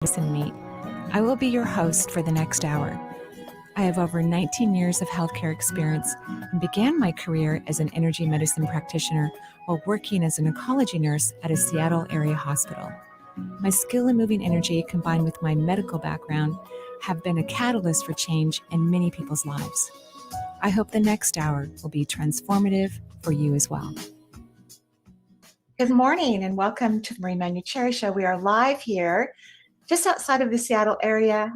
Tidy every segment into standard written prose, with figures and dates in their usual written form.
Medicine Meet. I will be your host for the next hour. I have over 19 years of healthcare experience and began my career as an energy medicine practitioner while working as an oncology nurse at a Seattle area hospital. My skill in moving energy combined with my medical background have been a catalyst for change in many people's lives. I hope the next hour will be transformative for you as well. Good morning and welcome to the Manuchehri Show. We are live here just outside of the Seattle area.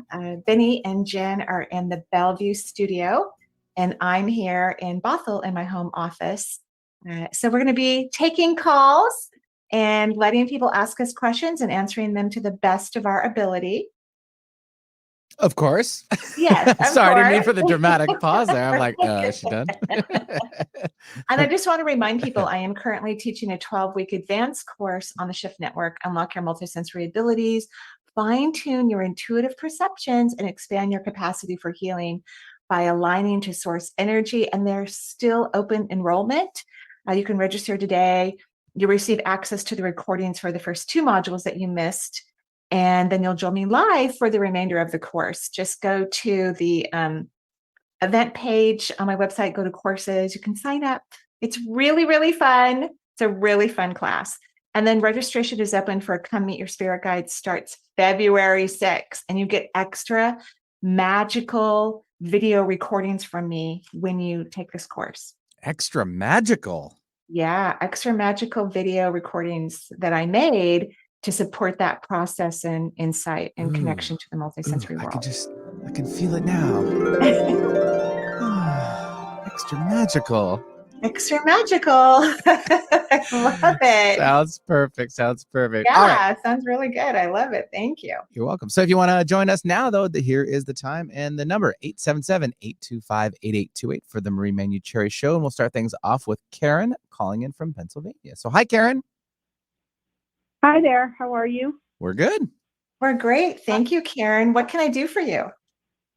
Benny and Jen are in the Bellevue studio, and I'm here in Bothell in my home office. So we're going to be taking calls and letting people ask us questions and answering them to the best of our ability. Of course. Yes. Sorry, I didn't mean for the dramatic pause there. I'm like, is she done? And I just want to remind people, I am currently teaching a 12-week advanced course on the Shift Network, Unlock Your Multisensory Abilities, fine-tune your intuitive perceptions, and expand your capacity for healing by aligning to source energy. And there's still open enrollment. You can register today. You'll receive access to the recordings for the first 2 modules that you missed. And then you'll join me live for the remainder of the course. Just go to the event page on my website, go to courses. You can sign up. It's really, really fun. It's a really fun class. And then registration is open for Come Meet Your Spirit Guide, starts February 6th. And you get extra magical video recordings from me when you take this course. Extra magical? Yeah, extra magical video recordings that I made to support that process and insight and connection to the multisensory world. I can feel it now. Extra magical. Extra magical. I love it. Sounds perfect. Yeah, All right. Sounds really good. I love it. Thank you. You're welcome. So if you want to join us now, though, here is the time and the number, 877-825-8828 for the Marie Manuchehri Show. And we'll start things off with Karen calling in from Pennsylvania. So hi, Karen. Hi there. How are you? We're good. We're great. Thank you, Karen. What can I do for you?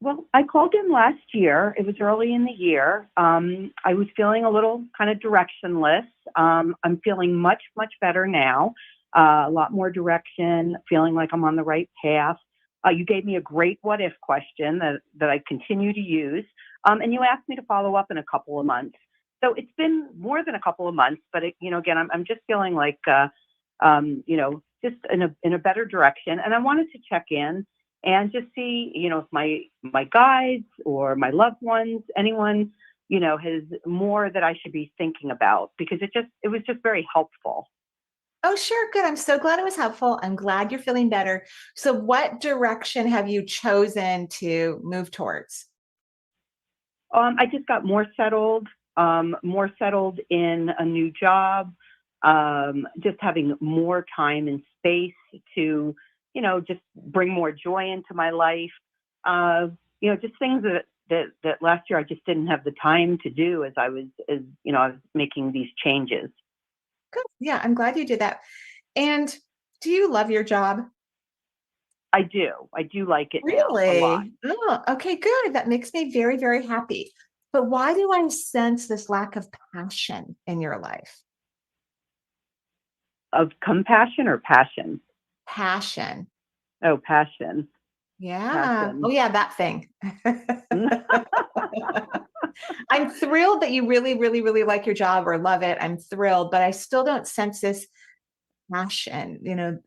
Well, I called in last year. It was early in the year. I was feeling a little kind of directionless. I'm feeling much, much better now. A lot more direction, feeling like I'm on the right path. You gave me a great what if question that I continue to use. And you asked me to follow up in a couple of months. So it's been more than a couple of months, but again, I'm just feeling like, just in a better direction. And I wanted to check in and just see, if my guides or my loved ones, anyone, has more that I should be thinking about, because it was just very helpful. Oh, sure. Good. I'm so glad it was helpful. I'm glad you're feeling better. So what direction have you chosen to move towards? I just got more settled in a new job, just having more time and space to, just bring more joy into my life. Just things that last year I just didn't have the time to do as I was making these changes. Good. Yeah, I'm glad you did that. And do you love your job? I do. I do like it Really? now a lot. Oh, okay, good. That makes me very, very happy. But why do I sense this lack of passion in your life? Of compassion or passion? Passion. Oh, passion. Yeah. Passion. Oh, yeah, that thing. I'm thrilled that you really, really, really like your job or love it. I'm thrilled, but I still don't sense this passion. Do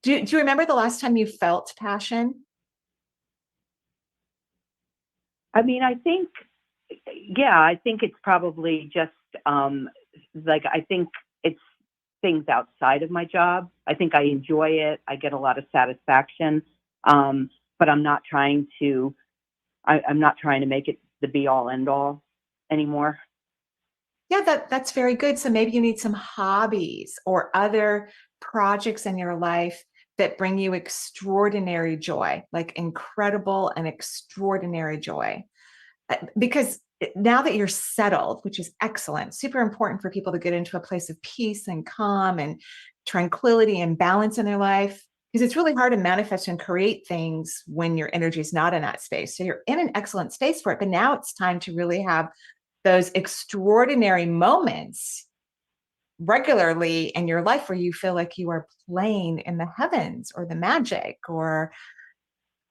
you remember the last time you felt passion? I mean, I think it's probably just I think it's things outside of my job. I think I enjoy it. I get a lot of satisfaction, but I'm not trying to make it the be all end all anymore. Yeah, that's very good. So maybe you need some hobbies or other projects in your life that bring you extraordinary joy, like incredible and extraordinary joy. Because now that you're settled, which is excellent, super important for people to get into a place of peace and calm and tranquility and balance in their life, because it's really hard to manifest and create things when your energy is not in that space. So you're in an excellent space for it, but now it's time to really have those extraordinary moments regularly in your life where you feel like you are playing in the heavens or the magic or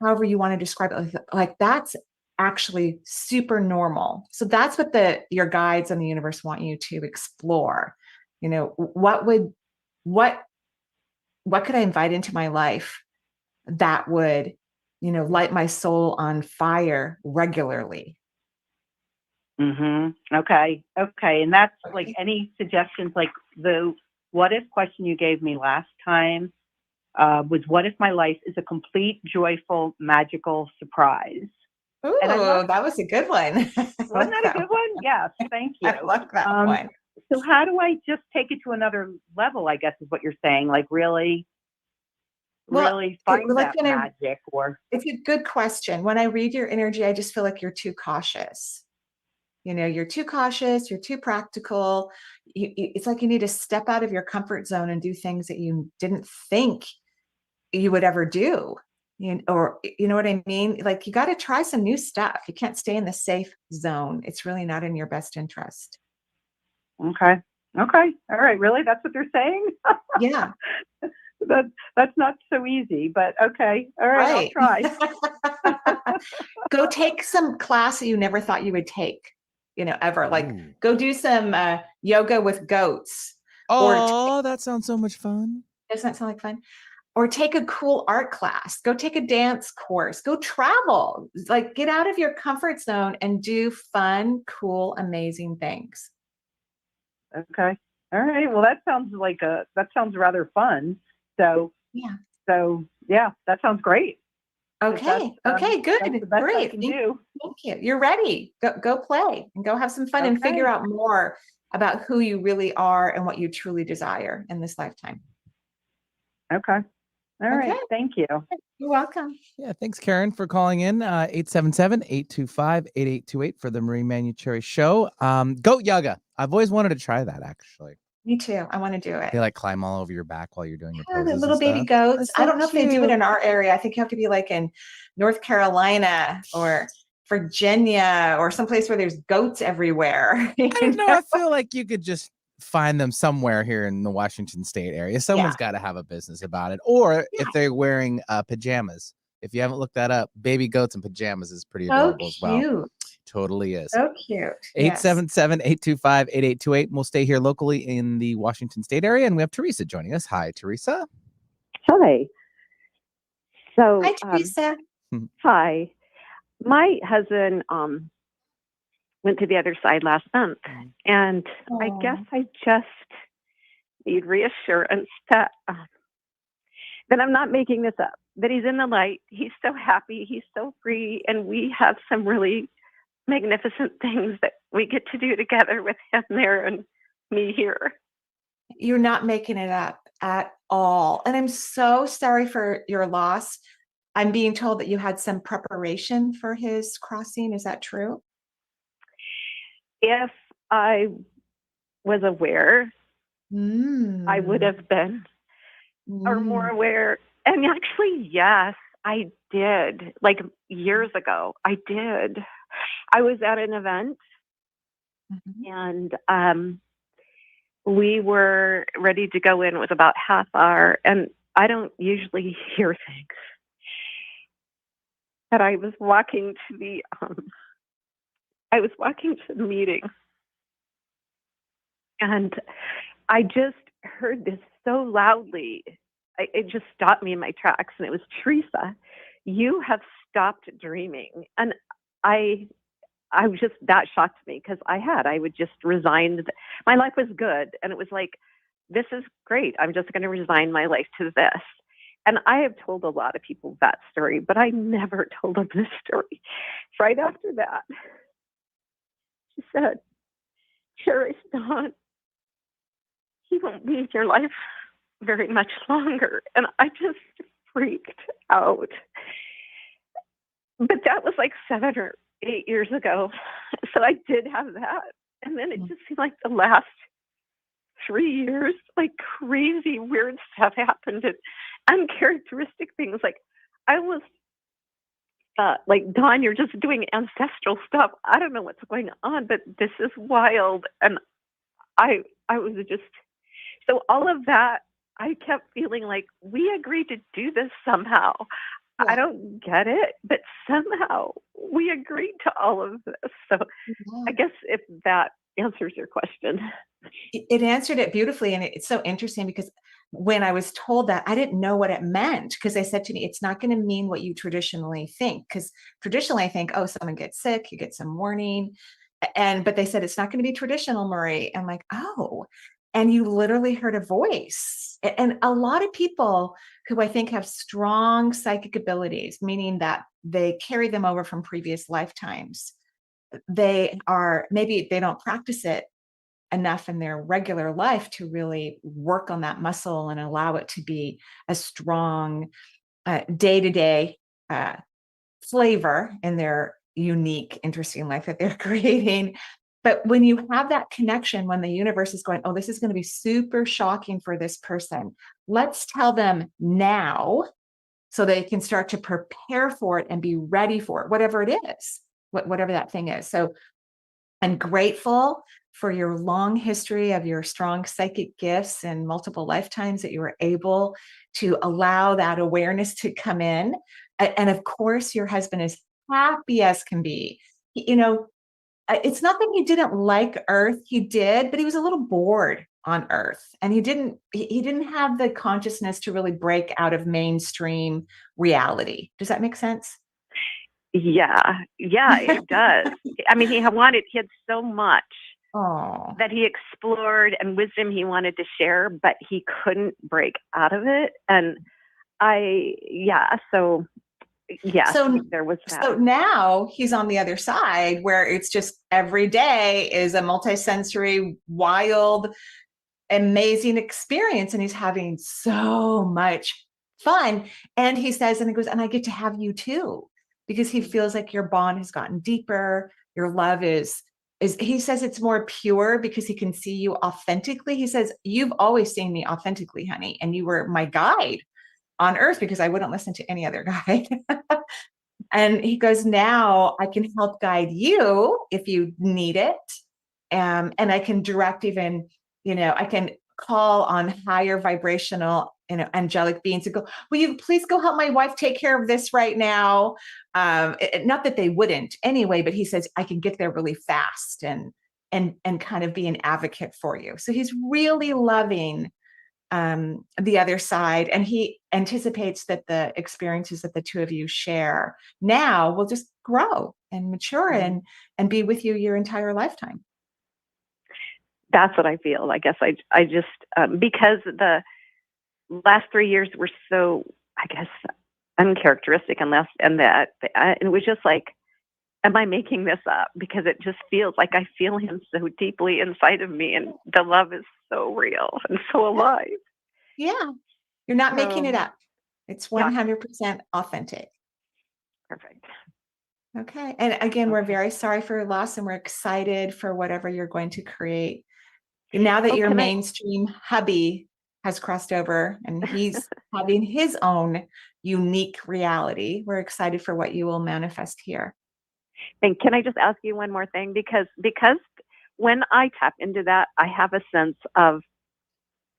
however you want to describe it, like that's actually super normal. So that's what your guides and the universe want you to explore. You know, what could I invite into my life that would, light my soul on fire regularly? Okay. And that's like any suggestions, like the what if question you gave me last time was what if my life is a complete, joyful, magical surprise? Ooh, that was a good one. Wasn't that a good one? Yes, thank you. I love that one. So how do I just take it to another level, I guess is what you're saying? Like really find that magic? Or it's a good question. When I read your energy, I just feel like you're too cautious. You're too cautious, you're too practical. It's like you need to step out of your comfort zone and do things that you didn't think you would ever do. Or you know what I mean? Like you got to try some new stuff. You can't stay in the safe zone. It's really not in your best interest. Okay. All right. Really? That's what they're saying? Yeah. That's not so easy, but okay. All right. I'll try. Go take some class that you never thought you would take, ever. Like go do some yoga with goats. Oh, that sounds so much fun. Doesn't that sound like fun? Or take a cool art class, go take a dance course, go travel, like get out of your comfort zone and do fun, cool, amazing things. Okay. All right. Well, that sounds rather fun. So yeah, that sounds great. Okay. Okay, good. That's the best Great. I can do. Thank you. You're ready. Go play and go have some fun and figure out more about who you really are and what you truly desire in this lifetime. Okay. All right. Thank you. You're welcome. Yeah. Thanks, Karen, for calling in. 877-825-8828 for the Marie Manuchehri Show. Goat yoga. I've always wanted to try that, actually. Me too. I want to do it. They like climb all over your back while you're doing your poses. The little baby goats. I don't know if they do it in our area. I think you have to be like in North Carolina or Virginia or someplace where there's goats everywhere. I don't know. I feel like you could just find them somewhere here in the Washington State area. Someone's got to have a business about it. Or if they're wearing pajamas. If you haven't looked that up, baby goats in pajamas is pretty adorable as well. Totally is. So cute. 877-825-8828. We'll stay here locally in the Washington State area. And we have Teresa joining us. Hi, Teresa. Hi. So, hi, Teresa. Hi. My husband went to the other side last month, and I guess I just need reassurance that I'm not making this up, that he's in the light. He's so happy. He's so free. And we have some really magnificent things that we get to do together with him there and me here. You're not making it up at all. And I'm so sorry for your loss. I'm being told that you had some preparation for his crossing. Is that true? If I was aware, I would have been or more aware. And actually, yes, I did. Like years ago, I did. I was at an event and we were ready to go in. It was about half hour, and I don't usually hear things. But I was walking to the meeting, and I just heard this so loudly. It just stopped me in my tracks, and it was, Teresa, you have stopped dreaming. And I was just, that shocked me because I would just resigned. My life was good. And it was like, this is great. I'm just going to resign my life to this. And I have told a lot of people that story, but I never told them this story. Right after that, she said, Cherry Dawn, he won't be in your life very much longer. And I just freaked out. But that was like 7 or 8 years ago. So I did have that. And then it just seemed like the last 3 years, like crazy, weird stuff happened. And uncharacteristic things. Like I almost like, Dawn, you're just doing ancestral stuff. I don't know what's going on, but this is wild. And I was just So all of that, I kept feeling like we agreed to do this somehow. Yeah. I don't get it, but somehow we agreed to all of this. So Yeah. I guess if that answers your question. It answered it beautifully. And it's so interesting because when I was told that, I didn't know what it meant, because they said to me, it's not going to mean what you traditionally think. Because traditionally I think, oh, someone gets sick, you get some warning. But they said, it's not going to be traditional, Marie. I'm like, oh, and you literally heard a voice. And a lot of people who I think have strong psychic abilities, meaning that they carry them over from previous lifetimes, maybe they don't practice it enough in their regular life to really work on that muscle and allow it to be a strong day-to-day flavor in their unique, interesting life that they're creating. But when you have that connection, when the universe is going, oh, this is going to be super shocking for this person, let's tell them now so they can start to prepare for it and be ready for it, whatever it is, whatever that thing is. So I'm grateful for your long history of your strong psychic gifts and multiple lifetimes that you were able to allow that awareness to come in. And of course, your husband is happy as can be. It's not that he didn't like Earth, he did, but he was a little bored on Earth, and he didn't have the consciousness to really break out of mainstream reality. Does that make sense? Yeah, it does. I mean, he had so much that he explored and wisdom he wanted to share, but he couldn't break out of it. And so there was that. So now he's on the other side where it's just every day is a multisensory, wild, amazing experience. And he's having so much fun. And he says, and he goes, and I get to have you too, because he feels like your bond has gotten deeper. Your love is he says it's more pure because he can see you authentically. He says, you've always seen me authentically, honey. And you were my guide on Earth because I wouldn't listen to any other guide. And he goes, now I can help guide you if you need it. And I can direct even, I can call on higher vibrational, angelic beings to go, will you please go help my wife take care of this right now? Not that they wouldn't anyway, but he says, I can get there really fast and kind of be an advocate for you. So he's really loving the other side. And he anticipates that the experiences that the two of you share now will just grow and mature and be with you your entire lifetime. That's what I feel. I guess I just, because the last 3 years were so, I guess, uncharacteristic and it was just like, am I making this up? Because it just feels like I feel him so deeply inside of me, and the love is so real and so alive. Yeah. You're not making it up. It's 100% authentic. Perfect. Okay. And again, we're very sorry for your loss, and we're excited for whatever you're going to create. Now that your mainstream hubby has crossed over and he's having his own unique reality, we're excited for what you will manifest here. And can I just ask you one more thing? Because when I tap into that, I have a sense of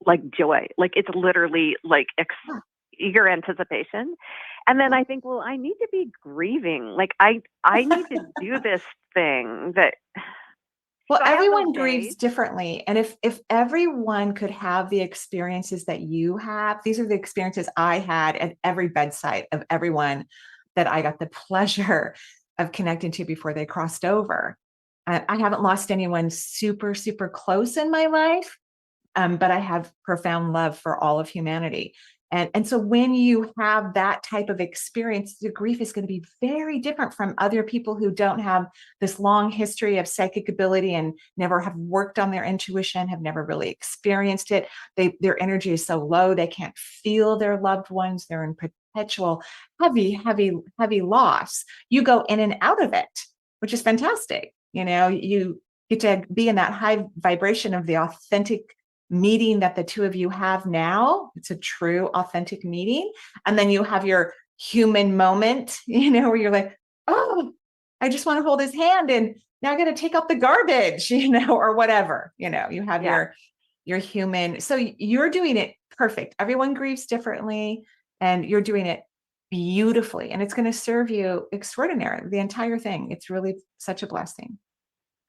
like joy, like it's literally like eager anticipation. And then I think, well, I need to be grieving. Like I need to do this thing that. Well, everyone grieves differently. And if everyone could have the experiences that you have, these are the experiences I had at every bedside of everyone that I got the pleasure of connecting to before they crossed over. I haven't lost anyone super, super close in my life, but I have profound love for all of humanity. And so when you have that type of experience, the grief is going to be very different from other people who don't have this long history of psychic ability and never have worked on their intuition, have never really experienced it. Their energy is so low, they can't feel their loved ones. They're in perpetual heavy, heavy, heavy loss. You go in and out of it, which is fantastic. You get to be in that high vibration of the authentic meeting that the two of you have now. It's a true authentic meeting. And then you have your human moment, where you're like, oh, I just want to hold his hand and now I got to take out the garbage, or whatever, you have You're human. So you're doing it perfect. Everyone grieves differently, and you're doing it beautifully. And it's going to serve you extraordinary, the entire thing. It's really such a blessing.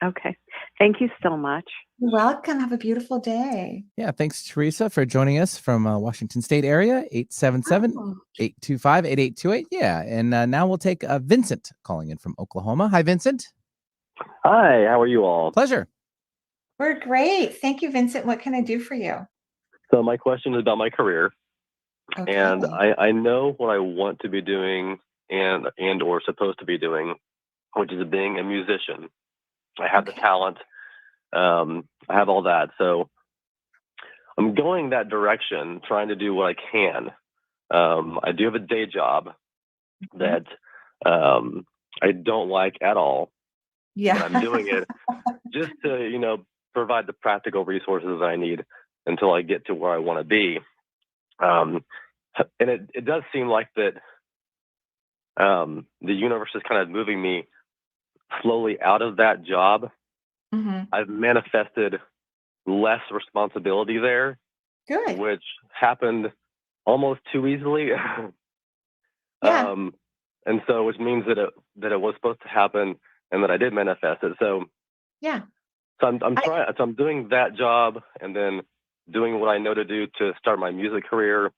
Okay. Thank you so much. You're welcome. Have a beautiful day. Yeah, thanks, Teresa, for joining us from Washington State area, 877-825-8828. Yeah, and now we'll take Vincent calling in from Oklahoma. Hi, Vincent. Hi, how are you all? Pleasure. We're great. Thank you, Vincent. What can I do for you? So my question is about my career, Okay. and I know what I want to be doing and or supposed to be doing, which is being a musician. I have the talent. I have all that. So I'm going that direction, trying to do what I can. I do have a day job that I don't like at all. Yeah. But I'm doing it just to, provide the practical resources I need until I get to where I want to be. And it does seem like that the universe is kind of moving me slowly out of that job. Mm-hmm. I've manifested less responsibility there, Good. which happened almost too easily. Yeah. And so, which means that it was supposed to happen, and that I did manifest it. So Yeah. So I'm trying. So I'm doing that job, and then doing what I know to do to start my music career.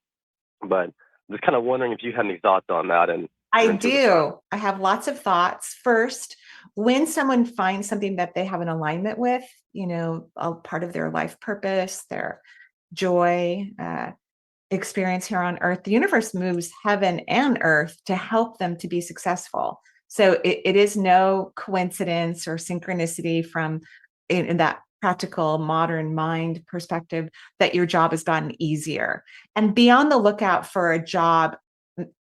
But just kind of wondering if you had any thoughts on that. And I do. I have lots of thoughts. First, when someone finds something that they have an alignment with, a part of their life purpose, their joy, experience here on earth, the universe moves heaven and earth to help them to be successful. So it is no coincidence or synchronicity from in that practical modern mind perspective that your job has gotten easier. And be on the lookout for a job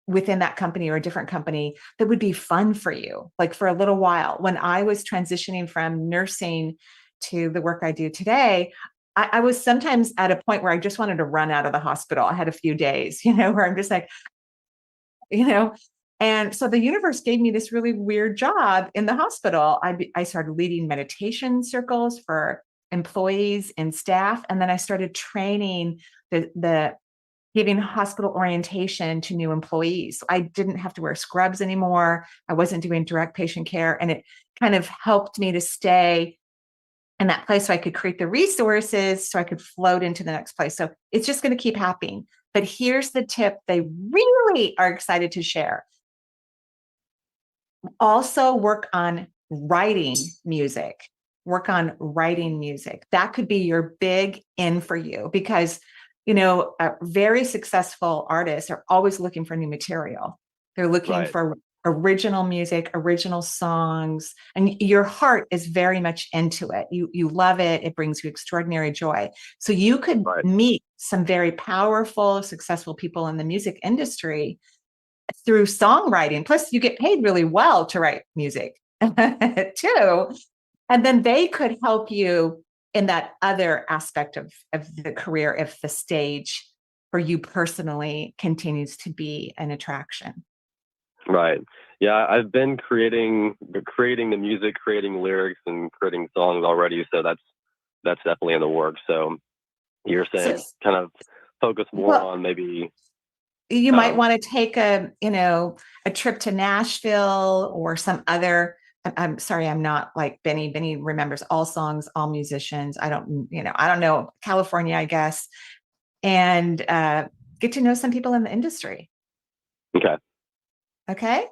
within that company or a different company that would be fun for you. Like for a little while, when I was transitioning from nursing to the work I do today, I was sometimes at a point where I just wanted to run out of the hospital. I had a few days, where I'm just like, and so the universe gave me this really weird job in the hospital. I started leading meditation circles for employees and staff. And then I started training the giving hospital orientation to new employees. So I didn't have to wear scrubs anymore. I wasn't doing direct patient care. And it kind of helped me to stay in that place so I could create the resources so I could float into the next place. So it's just going to keep happening. But here's the tip they really are excited to share. Also work on writing music. Work on writing music. That could be your big in for you because, very successful artists are always looking for new material. They're looking for original music, original songs, and your heart is very much into it. You love it. It brings you extraordinary joy. So you could meet some very powerful, successful people in the music industry through songwriting. Plus, you get paid really well to write music too. And then they could help you in that other aspect of the career if the stage for you personally continues to be an attraction. Right. Yeah, I've been creating the music, creating lyrics, and creating songs already. So that's definitely in the works. So you're saying kind of focus more on maybe. You might want to take a trip to Nashville or some other. I'm sorry, I'm not like Benny. Benny remembers all songs, all musicians. I don't know, California, I guess, and get to know some people in the industry. Okay. Okay.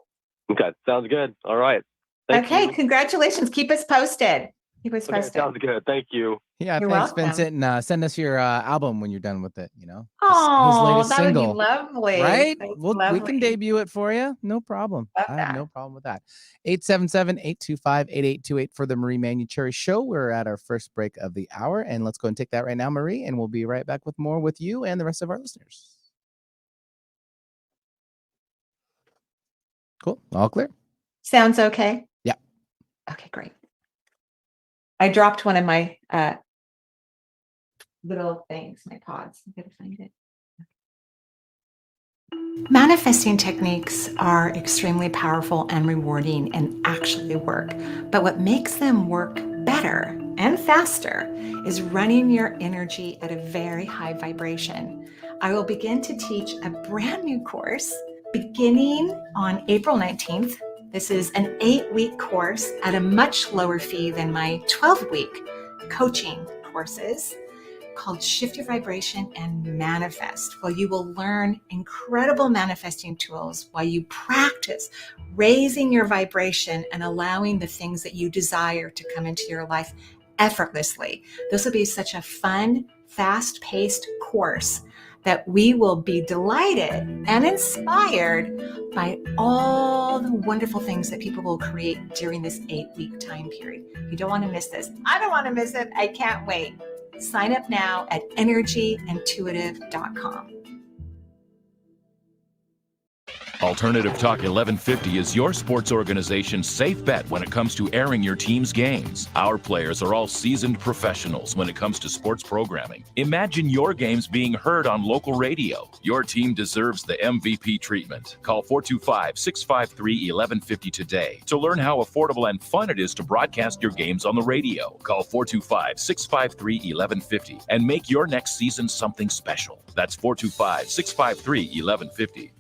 Sounds good. All right. Thank you. Congratulations. Keep us posted. Sounds good. Thank you. Yeah, You're thanks, welcome. Vincent. And send us your album when you're done with it, Oh, his latest that would single. be lovely. Right? Lovely. We can debut it for you. No problem. Love I that. have no problem with that. 877-825-8828 for the Marie Manuchehri Show. We're at our first break of the hour, and let's go and take that right now, Marie, and we'll be right back with more with you and the rest of our listeners. Cool. All clear? Sounds okay? Yeah. Okay, great. I dropped one of my little things, my pods. I'm going to find it. Manifesting techniques are extremely powerful and rewarding and actually work. But what makes them work better and faster is running your energy at a very high vibration. I will begin to teach a brand new course beginning on April 19th. This is an 8-week course at a much lower fee than my 12-week coaching courses, called Shift Your Vibration and Manifest. Well, you will learn incredible manifesting tools while you practice raising your vibration and allowing the things that you desire to come into your life effortlessly. This will be such a fun, fast-paced course that we will be delighted and inspired by all the wonderful things that people will create during this 8-week time period. You don't want to miss this. I don't want to miss it. I can't wait. Sign up now at energyintuitive.com. Alternative Talk 1150 is your sports organization's safe bet when it comes to airing your team's games. Our players are all seasoned professionals when it comes to sports programming. Imagine your games being heard on local radio. Your team deserves the MVP treatment. Call 425-653-1150 today to learn how affordable and fun it is to broadcast your games on the radio. Call 425-653-1150 and make your next season something special. That's 425-653-1150.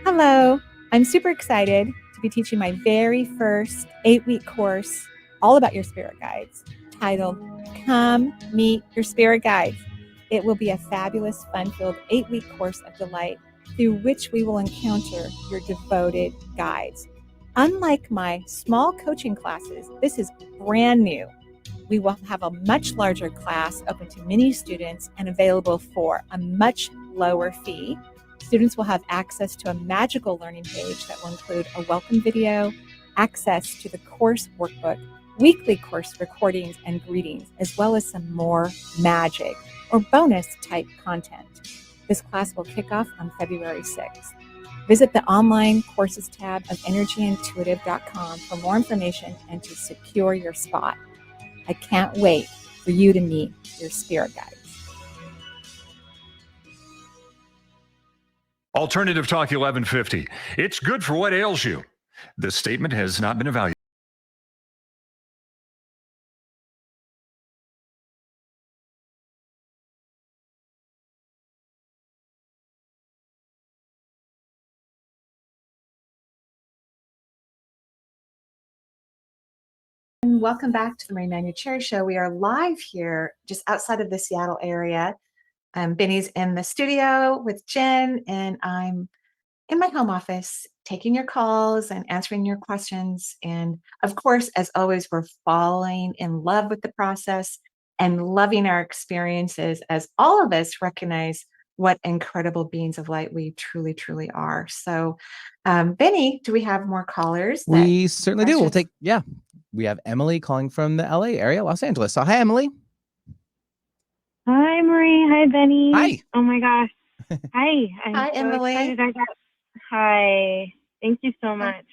Hello, I'm super excited to be teaching my very first 8-week course all about your spirit guides, titled Come Meet Your Spirit Guides. It will be a fabulous, fun-filled 8-week course of delight through which we will encounter your devoted guides. Unlike my small coaching classes, this is brand new. We will have a much larger class open to many students and available for a much lower fee. Students will have access to a magical learning page that will include a welcome video, access to the course workbook, weekly course recordings and greetings, as well as some more magic or bonus type content. This class will kick off on February 6th. Visit the online courses tab of energyintuitive.com for more information and to secure your spot. I can't wait for you to meet your spirit guides. Alternative Talk 1150. It's good for what ails you. This statement has not been evaluated. And welcome back to the Manuchehri Show. We are live here just outside of the Seattle area. Benny's in the studio with Jen, and I'm in my home office taking your calls and answering your questions. And of course, as always, we're falling in love with the process and loving our experiences as all of us recognize what incredible beings of light we truly, truly are. So, Benny, do we have more callers? We certainly do. We'll take, we have Emily calling from the LA area, Los Angeles. So hi, Emily. Hi, Marie. Hi, Benny. Hi. Oh my gosh. Hi. Hi, Emily. Excited. Hi. Thank you so much.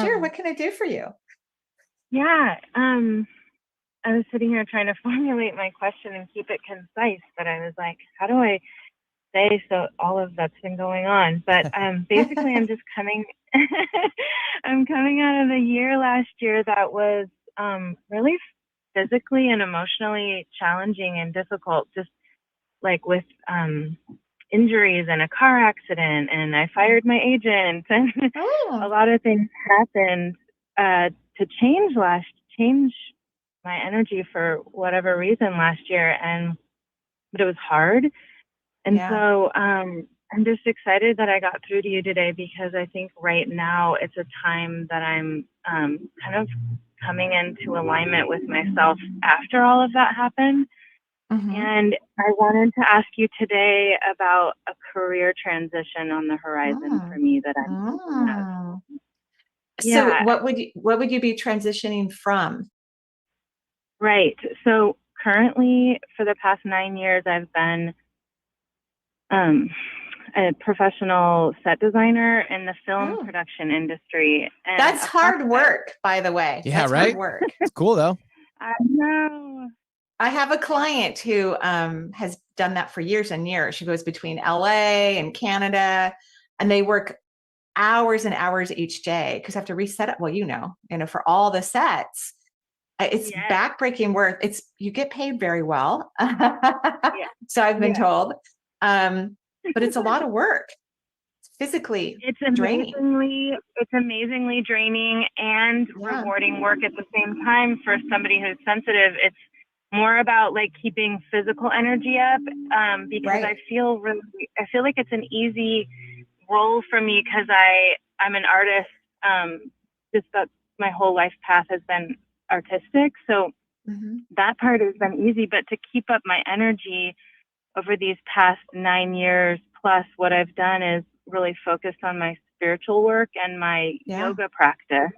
Sure. What can I do for you? Yeah. I was sitting here trying to formulate my question and keep it concise, but I was like, how do I say so all of that's been going on? But basically, I'm just coming. I'm coming out of a year last year that was really physically and emotionally challenging and difficult, just like with injuries and a car accident, and I fired my agent, and a lot of things happened to change my energy for whatever reason last year, but it was hard. And so I'm just excited that I got through to you today, because I think right now it's a time that I'm kind of coming into alignment with myself after all of that happened. And I wanted to ask you today about a career transition on the horizon for me that I'm So what would you be transitioning from? Right. So currently, for the past 9 years, I've been a professional set designer in the film production industry. And that's hard work, by the way. Yeah, that's right? Hard work. It's cool, though. I know. I have a client who has done that for years and years. She goes between LA and Canada, and they work hours and hours each day because I have to reset it. Well, for all the sets, it's Yes. backbreaking work. You get paid very well. Yeah. So I've been Yeah. told. But it's a lot of work. Physically It's draining. amazingly draining and Yeah. rewarding work at the same time for somebody who's sensitive. It's more about like keeping physical energy up, because Right. I feel like it's an easy role for me because I'm an artist. Just that my whole life path has been artistic, so that part has been easy. But to keep up my energy over these past 9 years plus, what I've done is really focused on my spiritual work and my yoga practice,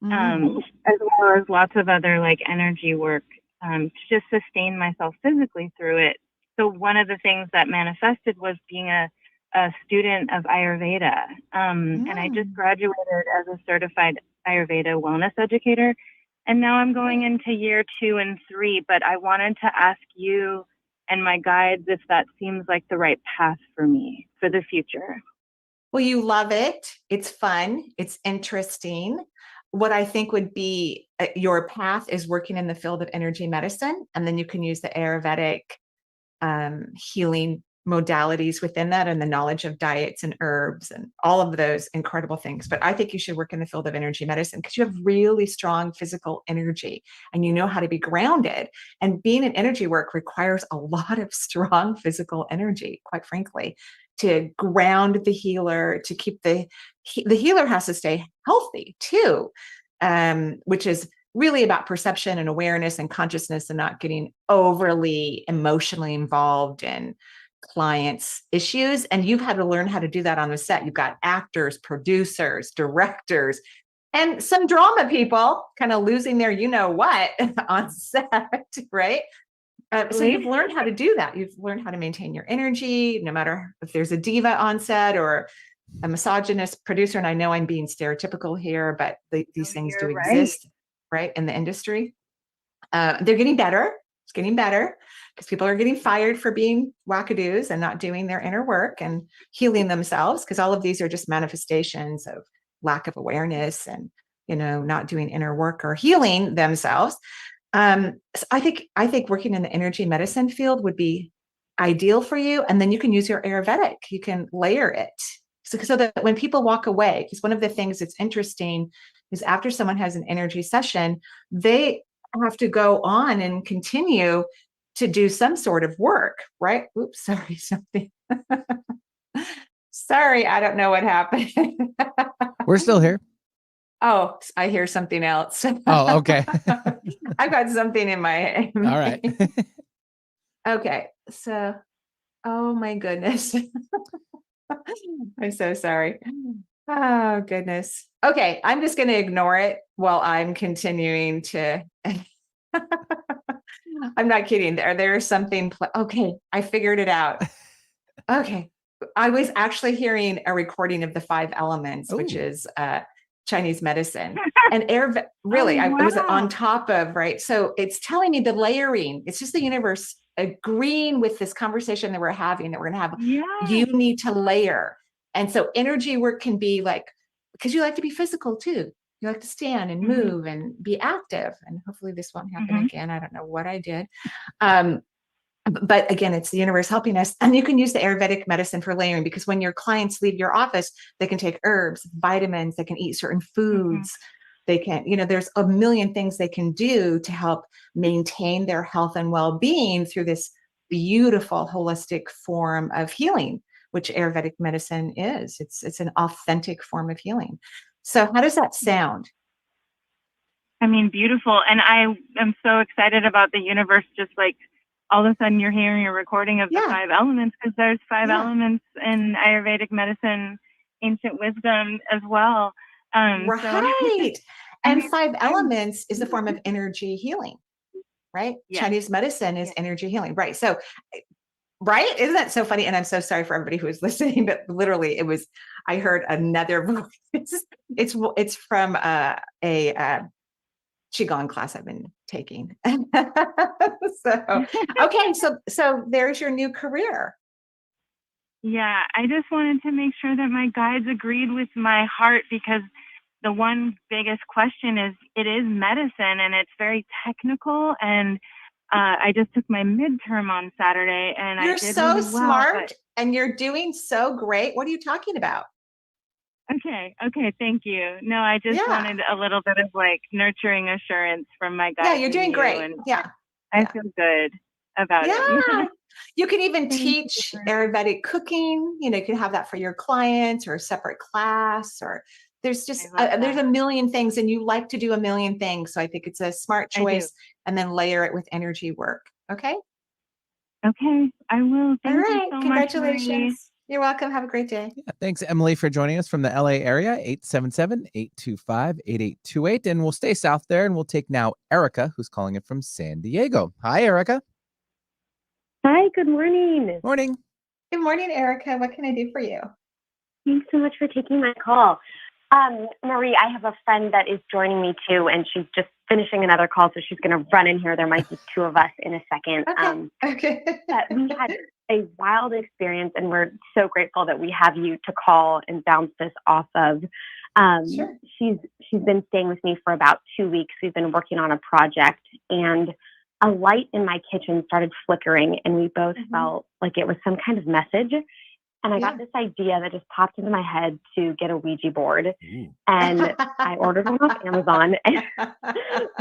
as well as lots of other like energy work, to just sustain myself physically through it. So one of the things that manifested was being a student of Ayurveda. And I just graduated as a certified Ayurveda wellness educator. And now I'm going into year 2 and 3, but I wanted to ask you and my guides if that seems like the right path for me for the future. Well, you love it. It's fun. It's interesting. What I think would be your path is working in the field of energy medicine, and then you can use the Ayurvedic healing modalities within that and the knowledge of diets and herbs and all of those incredible things. But I think you should work in the field of energy medicine because you have really strong physical energy and you know how to be grounded. And being in energy work requires a lot of strong physical energy, quite frankly, to ground the healer, to keep the healer has to stay healthy too, which is really about perception and awareness and consciousness and not getting overly emotionally involved in clients' issues. And you've had to learn how to do that on the set. You've got actors, producers, directors, and some drama people kind of losing their what on set, right? So you've learned how to do that. You've learned how to maintain your energy, no matter if there's a diva on set or a misogynist producer. And I know I'm being stereotypical here, but these things do exist, right, in the industry. They're getting better. It's getting better because people are getting fired for being wackadoos and not doing their inner work and healing themselves, because all of these are just manifestations of lack of awareness and, not doing inner work or healing themselves. So I think working in the energy medicine field would be ideal for you. And then you can use your Ayurvedic. You can layer it so that when people walk away, because one of the things that's interesting is after someone has an energy session, they have to go on and continue to do some sort of work, right? Oops, sorry, something. Sorry, I don't know what happened. We're still here. Oh, I hear something else. Oh, okay. I've got something in my All right. Okay, so, oh my goodness. I'm so sorry. Oh, goodness. Okay, I'm just going to ignore it while I'm continuing to. I'm not kidding. There's something. Okay, I figured it out. Okay, I was actually hearing a recording of the 5 elements, which is Chinese medicine, and really, I was on top of, right? So it's telling me the layering. It's just the universe agreeing with this conversation that we're having, that we're going to have. You need to layer. And so energy work can be like, because you like to be physical too. You like to stand and move and be active. And hopefully this won't happen again. I don't know what I did. But again, it's the universe helping us. And you can use the Ayurvedic medicine for layering, because when your clients leave your office, they can take herbs, vitamins, they can eat certain foods. They can, there's a million things they can do to help maintain their health and well-being through this beautiful holistic form of healing, which Ayurvedic medicine is. It's an authentic form of healing. So how does that sound? I mean, beautiful. And I am so excited about the universe. Just like all of a sudden you're hearing a recording of the 5 elements, because there's 5 elements in Ayurvedic medicine, ancient wisdom as well. Right. And 5 elements is a form of energy healing, right? Chinese medicine is energy healing. Right. So, right. Isn't that so funny? And I'm so sorry for everybody who was listening, but literally I heard another voice. It's from a Qigong class I've been taking. So, okay. So there's your new career. Yeah, I just wanted to make sure that my guides agreed with my heart, because the one biggest question is, it is medicine and it's very technical. And I just took my midterm on Saturday and I You're did so really well. smart and you're doing so great. What are you talking about? Okay, thank you. No, I just Yeah. wanted a little bit of like nurturing assurance from my guides. Yeah, you're doing and you, great. and Yeah. I feel good about Yeah. it. You can even Thank teach you. Ayurvedic cooking. You know, you can have that for your clients or a separate class, or there's just I love there's that. a million things, and you like to do a million things. So I think it's a smart I do. choice, and then layer it with energy work. Okay. Okay, I will. All Thank you right. so much, Marie. Congratulations. You're welcome. Have a great day. Yeah, thanks, Emily, for joining us from the LA area, 877-825-8828. And we'll stay south there, and we'll take now Erica, who's calling it from San Diego. Hi, Erica. Hi, good morning. Morning. Good morning, Erica. What can I do for you? Thanks so much for taking my call. Marie, I have a friend that is joining me too, and she's just finishing another call, so she's going to run in here. There might be two of us in a second. Okay. But we had a wild experience, and we're so grateful that we have you to call and bounce this off of. Sure. She's been staying with me for about 2 weeks. We've been working on a project, and a light in my kitchen started flickering, and we both felt like it was some kind of message. And I got this idea that just popped into my head to get a Ouija board. And I ordered one off Amazon. And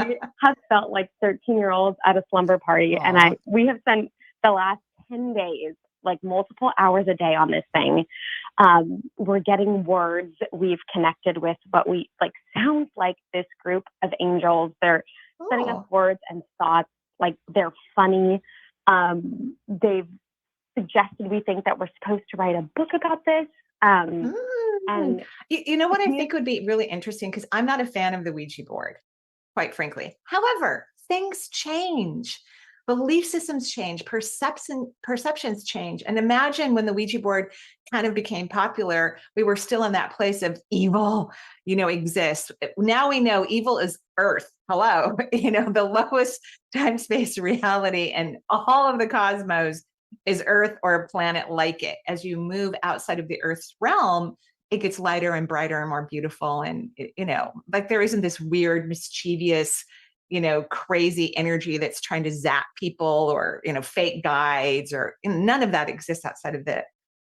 we have felt like 13-year-olds at a slumber party. Aww. And we have spent the last 10 days, like multiple hours a day on this thing. We're getting words. We've connected with what we like sounds like this group of angels. They're sending us words and thoughts. Like, they're funny. They've suggested we think that we're supposed to write a book about this. And you know what I think would be really interesting, because I'm not a fan of the Ouija board, quite frankly. However, things change. Belief systems change, perceptions change. And imagine when the Ouija board kind of became popular, we were still in that place of evil, exists. Now we know evil is Earth. Hello, the lowest time-space reality and all of the cosmos is Earth or a planet like it. As you move outside of the Earth's realm, it gets lighter and brighter and more beautiful. And, like there isn't this weird, mischievous, crazy energy that's trying to zap people or, fake guides, or none of that exists outside of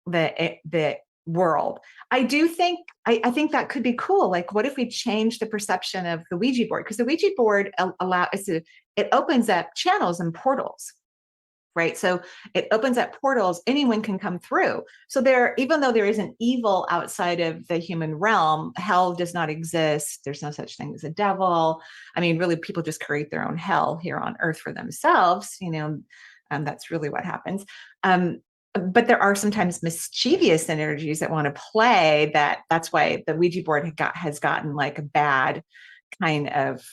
the world. I do think, I think that could be cool. Like, what if we change the perception of the Ouija board? Because the Ouija board it opens up channels and portals. Right. So it opens up portals. Anyone can come through. So even though there isn't evil outside of the human realm, hell does not exist. There's no such thing as a devil. I mean, really, people just create their own hell here on Earth for themselves. That's really what happens. But there are sometimes mischievous energies that want to play. That's why the Ouija board has gotten like a bad kind of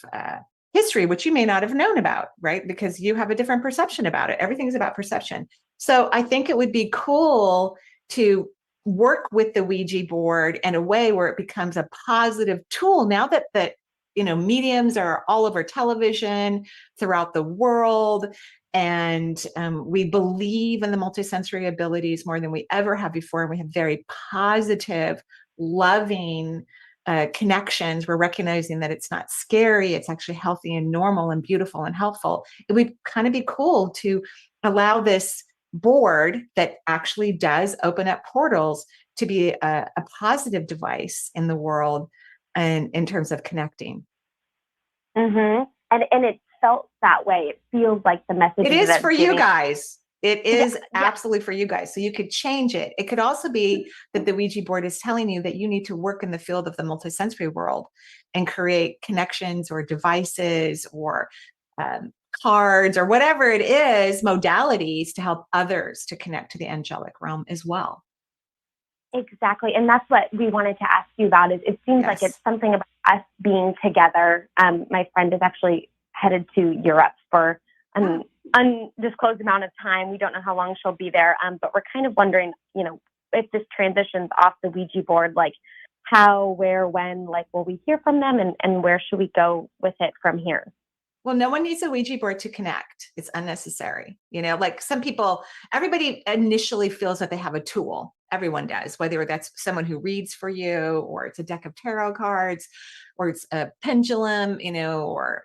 history, which you may not have known about, right? Because you have a different perception about it. Everything's about perception. So I think it would be cool to work with the Ouija board in a way where it becomes a positive tool. Now that mediums are all over television throughout the world, and we believe in the multisensory abilities more than we ever have before. And we have very positive, loving connections. We're recognizing that it's not scary. It's actually healthy and normal and beautiful and helpful. It would kind of be cool to allow this board that actually does open up portals to be a positive device in the world and in terms of connecting. And it felt that way. It feels like the message. It is for you guys. It is absolutely for you guys. So you could change it. It could also be that the Ouija board is telling you that you need to work in the field of the multisensory world and create connections or devices or cards or whatever it is, modalities to help others to connect to the angelic realm as well. Exactly. And that's what we wanted to ask you about. Is it seems like it's something about us being together. My friend is actually headed to Europe for an undisclosed amount of time. We don't know how long she'll be there, but we're kind of wondering, if this transitions off the Ouija board, like how, where, when, like, will we hear from them, and where should we go with it from here? Well, no one needs a Ouija board to connect. It's unnecessary. Like everybody initially feels that they have a tool. Everyone does, whether that's someone who reads for you, or it's a deck of tarot cards, or it's a pendulum, or,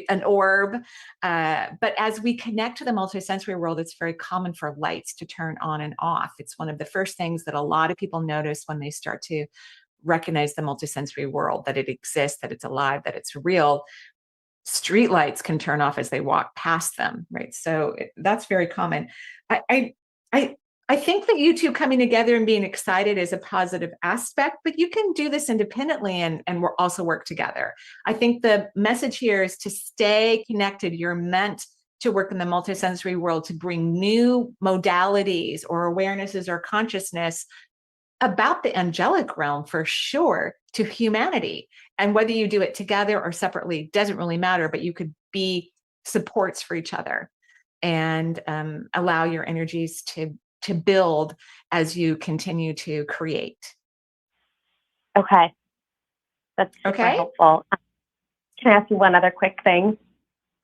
an orb. But as we connect to the multisensory world, it's very common for lights to turn on and off. It's one of the first things that a lot of people notice when they start to recognize the multisensory world, that it exists, that it's alive, that it's real. Street lights can turn off as they walk past them, right? So that's very common. I think that you two coming together and being excited is a positive aspect, but you can do this independently and we'll also work together. I think the message here is to stay connected. You're meant to work in the multisensory world to bring new modalities or awarenesses or consciousness about the angelic realm, for sure, to humanity. And whether you do it together or separately doesn't really matter, but you could be supports for each other and allow your energies to build as you continue to create. Okay. That's super helpful. Can I ask you one other quick thing?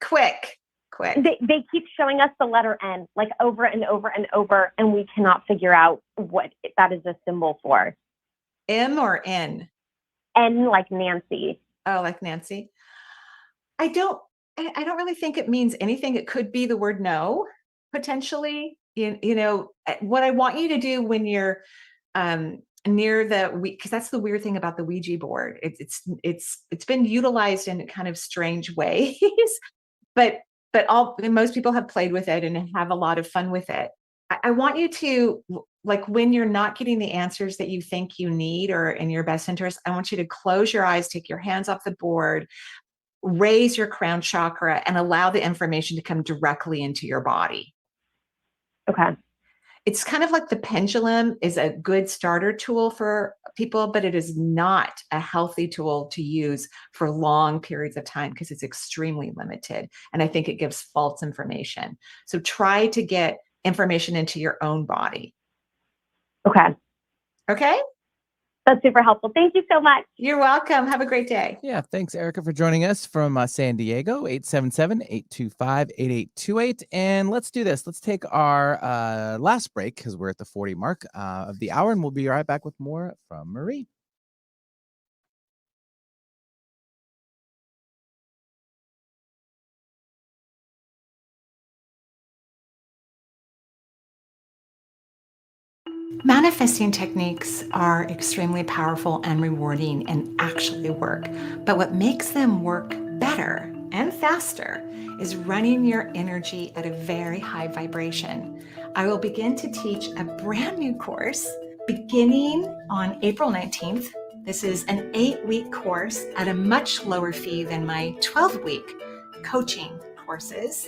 Quick. They keep showing us the letter N, like over and over and over, and we cannot figure out what that is a symbol for. M or N? N, like Nancy. Oh, like Nancy. I don't really think it means anything. It could be the word no, potentially. What I want you to do when you're near because that's the weird thing about the Ouija board. It's been utilized in kind of strange ways, but most people have played with it and have a lot of fun with it. I want you to, like, when you're not getting the answers that you think you need or in your best interest, I want you to close your eyes, take your hands off the board, raise your crown chakra, and allow the information to come directly into your body. Okay. It's kind of like the pendulum is a good starter tool for people, but it is not a healthy tool to use for long periods of time because it's extremely limited. And I think it gives false information. So try to get information into your own body. Okay. Okay? That's super helpful. Thank you so much. You're welcome. Have a great day. Yeah, thanks, Erica, for joining us from San Diego, 877-825-8828. And let's do this. Let's take our last break because we're at the 40 mark of the hour, and we'll be right back with more from Marie. Manifesting techniques are extremely powerful and rewarding and actually work. But what makes them work better and faster is running your energy at a very high vibration. I will begin to teach a brand new course beginning on April 19th. This is an 8-week course at a much lower fee than my 12-week coaching courses,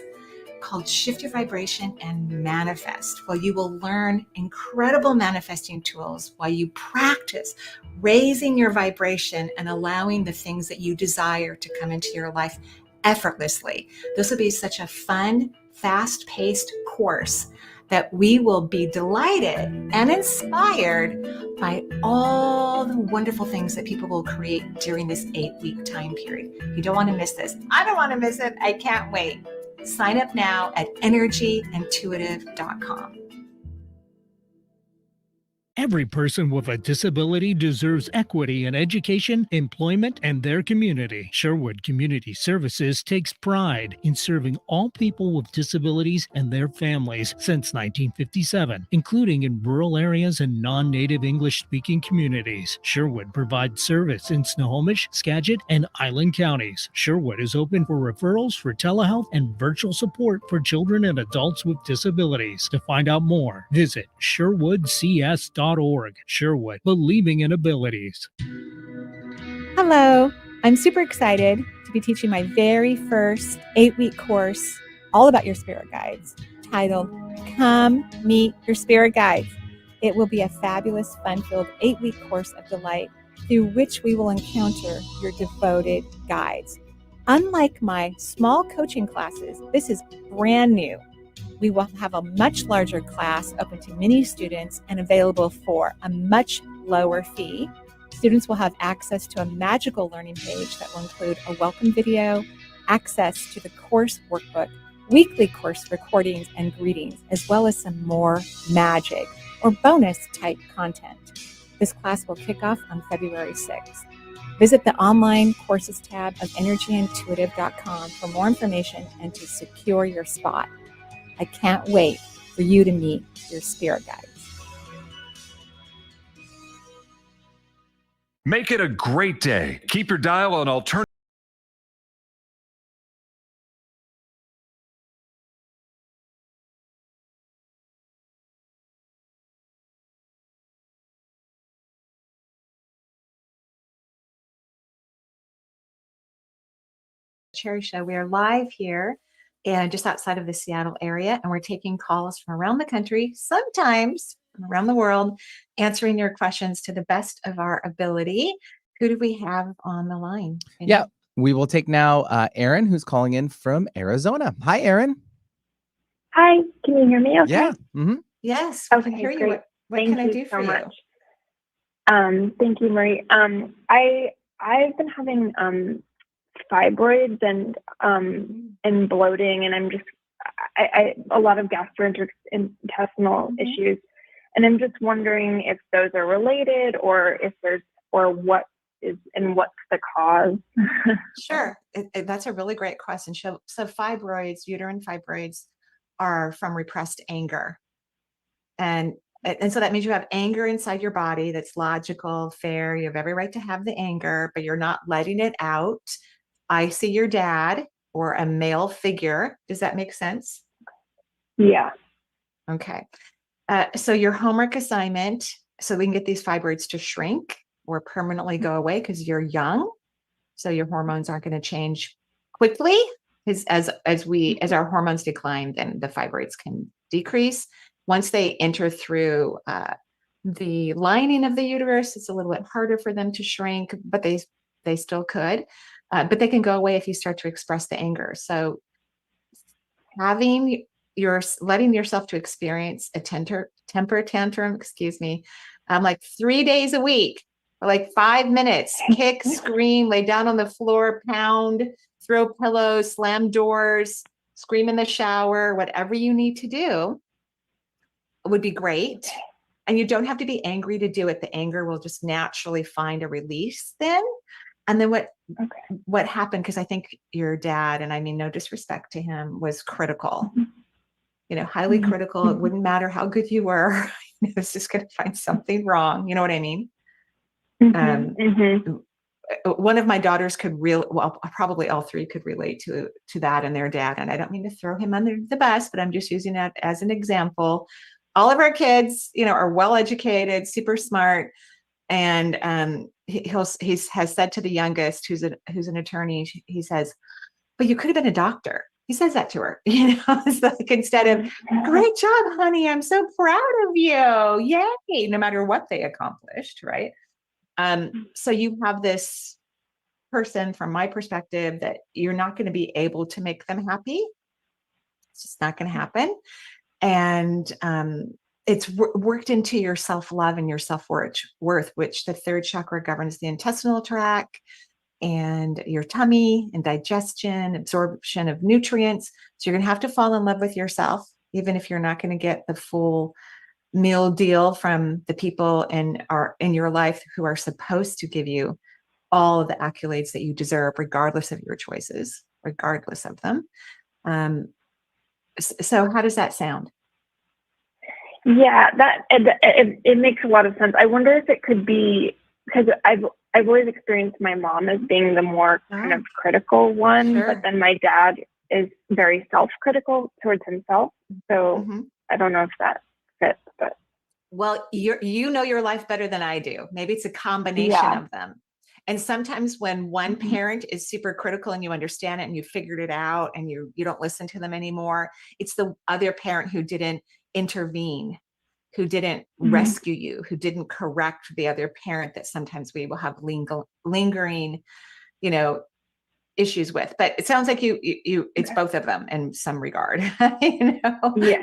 called Shift Your Vibration and Manifest. Well, you will learn incredible manifesting tools while you practice raising your vibration and allowing the things that you desire to come into your life effortlessly. This will be such a fun, fast-paced course that we will be delighted and inspired by all the wonderful things that people will create during this 8-week time period. You don't want to miss this. I don't want to miss it. I can't wait. Sign up now at energyintuitive.com. Every person with a disability deserves equity in education, employment, and their community. Sherwood Community Services takes pride in serving all people with disabilities and their families since 1957, including in rural areas and non-native English-speaking communities. Sherwood provides service in Snohomish, Skagit, and Island counties. Sherwood is open for referrals for telehealth and virtual support for children and adults with disabilities. To find out more, visit sherwoodcs.org. Sherwood, believing in abilities. Hello, I'm super excited to be teaching my very first 8-week course all about your spirit guides, titled Come Meet Your Spirit Guides. It will be a fabulous, fun-filled 8-week course of delight through which we will encounter your devoted guides. Unlike my small coaching classes, this is brand new. We will have a much larger class open to many students and available for a much lower fee. Students will have access to a magical learning page that will include a welcome video, access to the course workbook, weekly course recordings and greetings, as well as some more magic or bonus type content. This class will kick off on February 6th. Visit the online courses tab of energyintuitive.com for more information and to secure your spot. I can't wait for you to meet your spirit guides. Make it a great day. Keep your dial on alternative. Cherry Show. We are live here and just outside of the Seattle area, and we're taking calls from around the country, sometimes from around the world, answering your questions to the best of our ability. Who do we have on the line? Yeah, we will take now Aaron, who's calling in from Arizona. Hi, Aaron. Hi, can you hear me? Okay. Yeah. Mm-hmm. Yes, we Okay, can hear you. great. What Thank can I you do so for you? much. Thank you, Marie. I've been having fibroids and bloating, and I'm just I a lot of gastrointestinal issues, and I'm just wondering if those are related, or if there's what is and what's the cause. Sure. That's a really great question. So fibroids, uterine fibroids, are from repressed anger. And so that means you have anger inside your body that's logical, fair. You have every right to have the anger, but you're not letting it out. I see your dad or a male figure. Does that make sense? Yeah. Okay. So your homework assignment, so we can get these fibroids to shrink or permanently go away because you're young. So your hormones aren't going to change quickly. As our hormones decline, then the fibroids can decrease. Once they enter through the lining of the uterus, it's a little bit harder for them to shrink, but they still could. But they can go away if you start to express the anger. So letting yourself to experience a temper tantrum, like 3 days a week, for like 5 minutes, kick, scream, lay down on the floor, pound, throw pillows, slam doors, scream in the shower, whatever you need to do would be great. And you don't have to be angry to do it. The anger will just naturally find a release then. And then what happened, because I think your dad, and I mean no disrespect to him, was critical, highly critical. It wouldn't matter how good you were. He was just going to find something wrong. You know what I mean? One of my daughters probably all three could relate to that and their dad. And I don't mean to throw him under the bus, but I'm just using that as an example. All of our kids, are well educated, super smart. And he has said to the youngest, who's an attorney, he says, "But you could have been a doctor." He says that to her, it's like, instead of "Great job, honey, I'm so proud of you, yay," no matter what they accomplished, right? So you have this person, from my perspective, that you're not going to be able to make them happy. It's just not going to happen. And it's worked into your self-love and your self-worth, which the third chakra governs the intestinal tract and your tummy and digestion, absorption of nutrients. So you're going to have to fall in love with yourself, even if you're not going to get the full meal deal from the people in your life who are supposed to give you all of the accolades that you deserve, regardless of your choices, regardless of them. So how does that sound? Yeah, it makes a lot of sense. I wonder if it could be because I've always experienced my mom as being the more kind of critical one, but then my dad is very self-critical towards himself. So I don't know if that fits, but. Well, you know your life better than I do. Maybe it's a combination of them. And sometimes when one parent is super critical and you understand it and you figured it out and you don't listen to them anymore, it's the other parent who didn't intervene, who didn't rescue you, who didn't correct the other parent that sometimes we will have lingering, issues with. But it sounds like it's both of them in some regard, Yeah.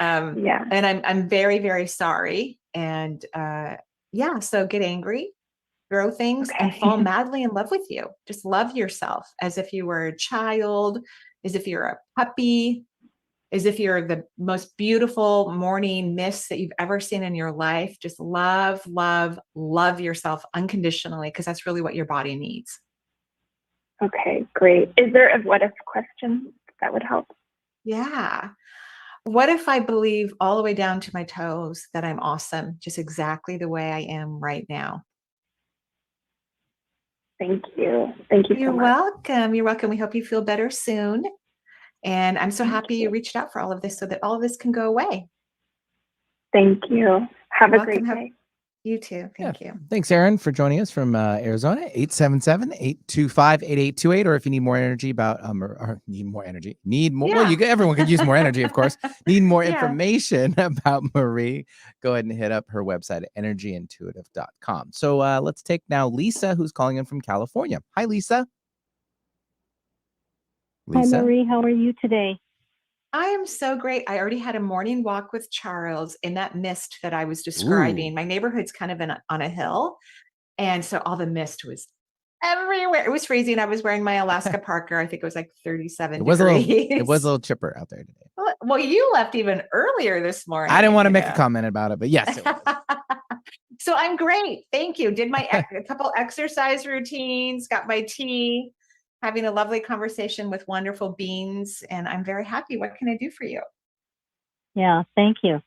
And I'm very, very sorry. And so get angry, throw things and fall madly in love with you. Just love yourself as if you were a child, as if you're a puppy, as if you're the most beautiful morning mist that you've ever seen in your life. Just love, love, love yourself unconditionally, because that's really what your body needs. Okay, great. Is there a what if question that would help? Yeah. What if I believe all the way down to my toes that I'm awesome, just exactly the way I am right now? Thank you. Thank you so You're much. welcome. You're welcome. We hope you feel better soon. And I'm so happy you reached out for all of this so that all of this can go away. Thank you. Have You're a great welcome. day. You too. Thank you. Thanks, Aaron, for joining us from Arizona. 877-825-8828. Or if you need more energy about everyone could use more energy, of course. Need more information about Marie, go ahead and hit up her website at energyintuitive.com. So let's take now Lisa, who's calling in from California. Hi, Lisa. Hi, Marie. How are you today? I am so great. I already had a morning walk with Charles in that mist that I was describing. My neighborhood's kind of on a hill. And so all the mist was everywhere. It was freezing. I was wearing my Alaska Parker. I think it was like 37 degrees. It was a little chipper out there today. Well, you left even earlier this morning. I didn't want to make a comment about it, but yes, it was. So I'm great. Thank you. Did a couple exercise routines, got my tea, having a lovely conversation with wonderful beings, and I'm very happy. What can I do for you? Yeah, thank you.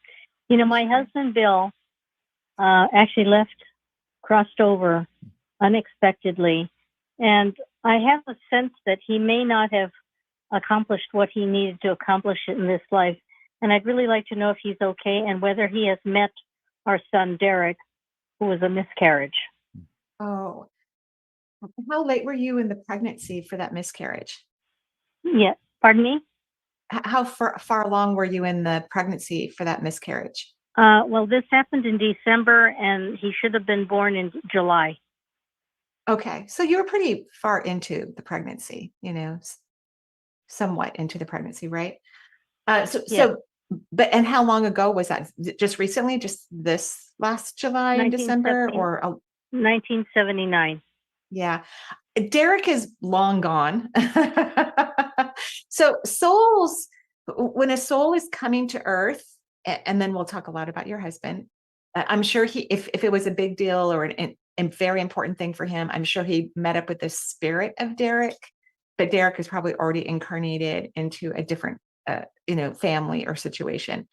You know, my husband, Bill, actually crossed over unexpectedly, and I have a sense that he may not have accomplished what he needed to accomplish in this life, and I'd really like to know if he's okay and whether he has met our son, Derek, who was a miscarriage. Oh. How late were you in the pregnancy for that miscarriage? Yeah, pardon me? How far along were you in the pregnancy for that miscarriage? Well, this happened in December, and he should have been born in July. Okay, so you were pretty far into the pregnancy, somewhat into the pregnancy, right? But how long ago was that? Just recently, just this last July and December, or 1979? Yeah. Derek is long gone. So souls, when a soul is coming to earth, and then we'll talk a lot about your husband. I'm sure if it was a big deal or a very important thing for him, I'm sure he met up with the spirit of Derek, but Derek is probably already incarnated into a different, family or situation.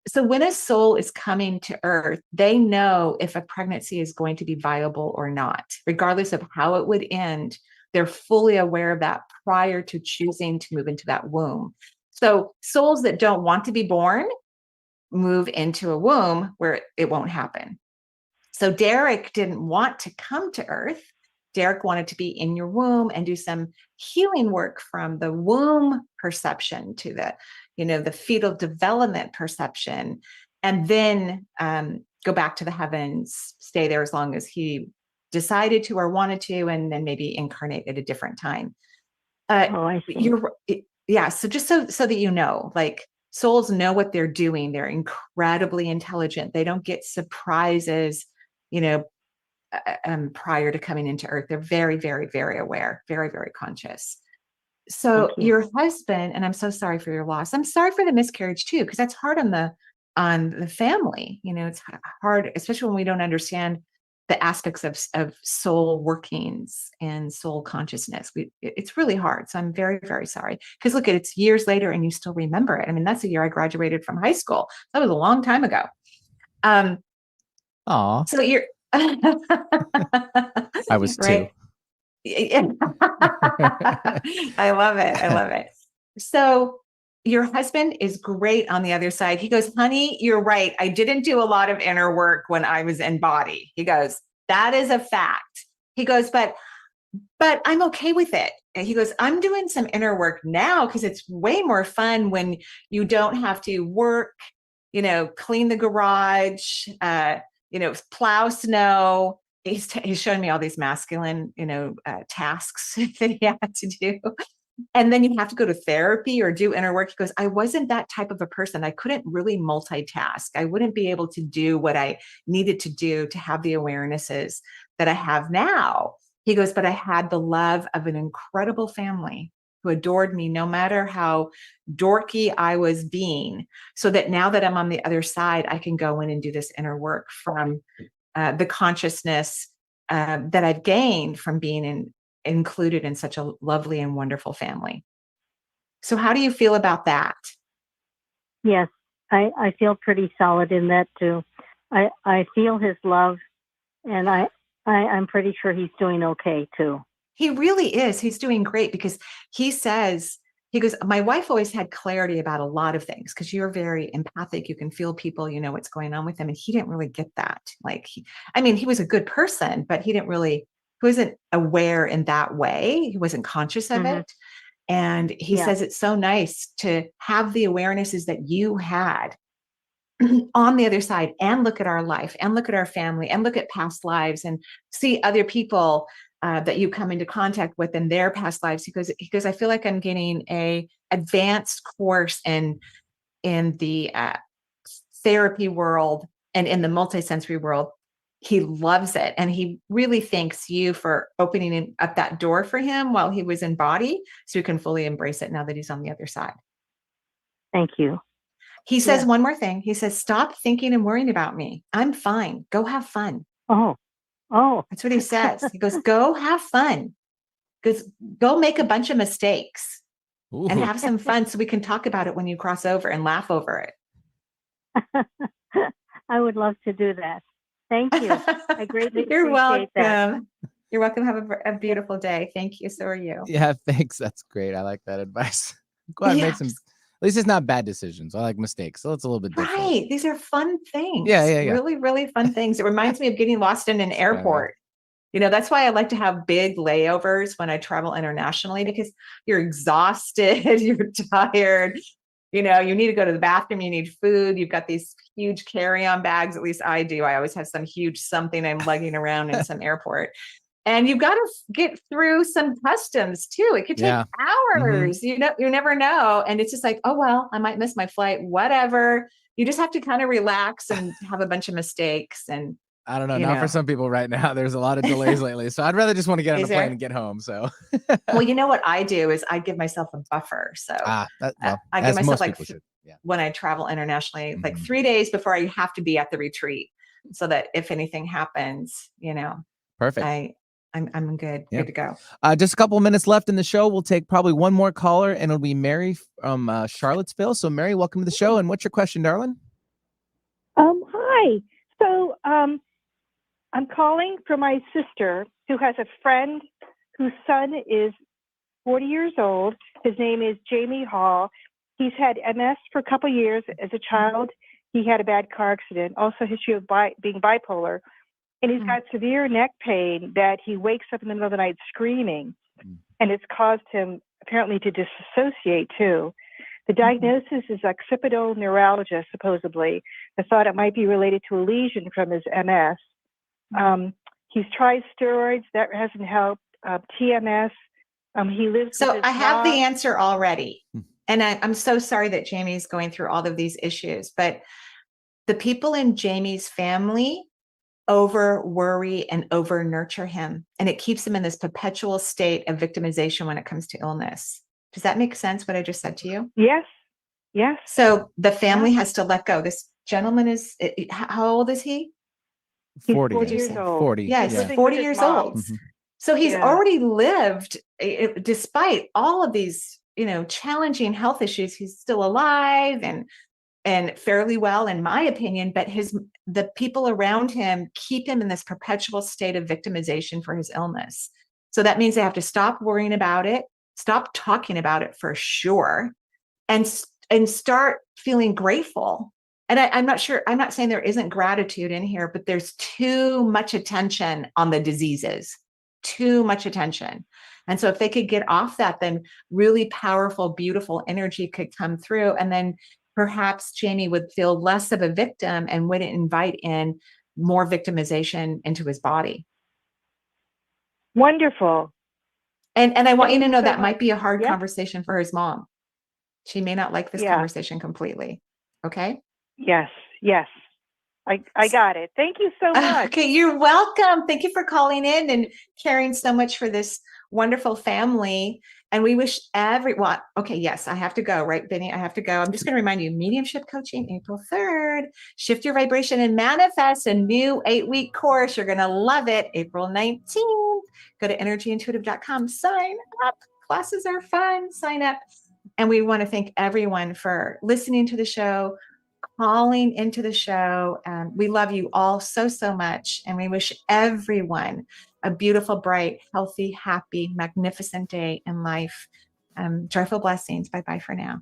So when a soul is coming to earth, they know if a pregnancy is going to be viable or not, regardless of how it would end. They're fully aware of that prior to choosing to move into that womb. So souls that don't want to be born move into a womb where it won't happen. So Derek didn't want to come to earth. Derek wanted to be in your womb and do some healing work from the womb perception to the fetal development perception, and then go back to the heavens, stay there as long as he decided to or wanted to, and then maybe incarnate at a different time. I see. So just so that you know, like, souls know what they're doing. They're incredibly intelligent. They don't get surprises, prior to coming into earth. They're very, very, very aware, very, very conscious. So your husband, and I'm so sorry for your loss. I'm sorry for the miscarriage too, because that's hard on the family. It's hard, especially when we don't understand the aspects of soul workings and soul consciousness. It's really hard. So I'm very, very sorry. Because look, it's years later and you still remember it. I mean, that's the year I graduated from high school. That was a long time ago. So you're I was right? 2. I love it. I love it. So your husband is great on the other side. He goes, honey, you're right. I didn't do a lot of inner work when I was in body. He goes, that is a fact. He goes, but I'm okay with it. And he goes, I'm doing some inner work now because it's way more fun when you don't have to work, clean the garage, plow snow. He's showing me all these masculine, tasks that he had to do. And then you have to go to therapy or do inner work. He goes, I wasn't that type of a person. I couldn't really multitask. I wouldn't be able to do what I needed to do to have the awarenesses that I have now. He goes, but I had the love of an incredible family who adored me no matter how dorky I was being, so that now that I'm on the other side, I can go in and do this inner work from the consciousness that I've gained from being included in such a lovely and wonderful family. So how do you feel about that? Yes, I feel pretty solid in that too. I feel his love, and I'm pretty sure he's doing okay too. He really is. He's doing great, because he goes, my wife always had clarity about a lot of things because you're very empathic. You can feel people, you know what's going on with them. And he didn't really get that. Like, he was a good person, but he wasn't aware in that way. He wasn't conscious of it. And he says it's so nice to have the awarenesses that you had on the other side, and look at our life, and look at our family, and look at past lives, and see other people that you come into contact with in their past lives. He goes, I feel like I'm getting a advanced course in the therapy world and in the multisensory world. He loves it. And he really thanks you for opening up that door for him while he was in body, so he can fully embrace it now that he's on the other side. Thank you. He says one more thing. He says, stop thinking and worrying about me. I'm fine. Go have fun. Oh, that's what he says. He goes, go have fun. Go make a bunch of mistakes and have some fun, so we can talk about it when you cross over and laugh over it. I would love to do that. Thank you. I greatly You're appreciate welcome. that. You're welcome. Have a beautiful day. Thank you. So are you. Yeah, thanks. That's great. I like that advice. Go ahead and make some. At least it's not bad decisions. I like mistakes, so it's a little bit different. Right. These are fun things. Yeah. Really, really fun things. It reminds me of getting lost in an airport. That's why I like to have big layovers when I travel internationally, because you're exhausted, you're tired, you need to go to the bathroom, you need food, you've got these huge carry-on bags. At least I do. I always have some huge something I'm lugging around in some airport. And you've got to get through some customs too. It could take hours. You never know. And it's just like, oh, well, I might miss my flight, whatever. You just have to kind of relax and have a bunch of mistakes. And I don't know. Not for some people right now. There's a lot of delays lately. So I'd rather just want to get on a plane and get home. So, well, you know what I do is I give myself a buffer. So I give myself when I travel internationally, like 3 days before I have to be at the retreat, so that if anything happens, perfect. I'm good to go. Just a couple of minutes left in the show. We'll take probably one more caller, and it'll be Mary from Charlottesville. So Mary, welcome to the show. And what's your question, darling? Hi. So I'm calling for my sister, who has a friend whose son is 40 years old. His name is Jamie Hall. He's had MS for a couple of years. As a child, he had a bad car accident, also history of being bipolar. And he's got severe neck pain that he wakes up in the middle of the night screaming. And it's caused him apparently to disassociate too. The diagnosis is occipital neuralgia, supposedly. The thought it might be related to a lesion from his MS. He's tried steroids. That hasn't helped. TMS. He lives So with his I have mom. the answer already. And I'm so sorry that Jamie's going through all of these issues. But the people in Jamie's family over worry and over nurture him. And it keeps him in this perpetual state of victimization when it comes to illness. Does that make sense, what I just said to you? Yes. Yes. So the family has to let go. This gentleman is, how old is he? He's 40 years old. 40. Yes, Living 40 with his years mom. old. So he's already lived, despite all of these, challenging health issues, he's still alive and fairly well, in my opinion, but the people around him keep him in this perpetual state of victimization for his illness. So that means they have to stop worrying about it, stop talking about it for sure, and start feeling grateful. And I'm not saying there isn't gratitude in here, but there's too much attention on the diseases, too much attention. And so if they could get off that, then really powerful, beautiful energy could come through. And then perhaps Jamie would feel less of a victim and wouldn't invite in more victimization into his body. Wonderful. And I want you to Thank know so that much. might be a hard Yeah. conversation for his mom. She may not like this Yeah. conversation completely. Okay. Yes. Yes. I got it. Thank you so much. Okay, you're welcome. Thank you for calling in and caring so much for this wonderful family. And we wish everyone, okay, yes, I have to go, right, Vinny? I have to go. I'm just going to remind you, Mediumship Coaching, April 3rd. Shift your vibration and manifest a new 8-week course. You're going to love it. April 19th. Go to energyintuitive.com. Sign up. Classes are fun. Sign up. And we want to thank everyone for listening to the show, calling into the show. We love you all so, so much. And we wish everyone a beautiful, bright, healthy, happy, magnificent day in life. Joyful blessings. Bye-bye for now.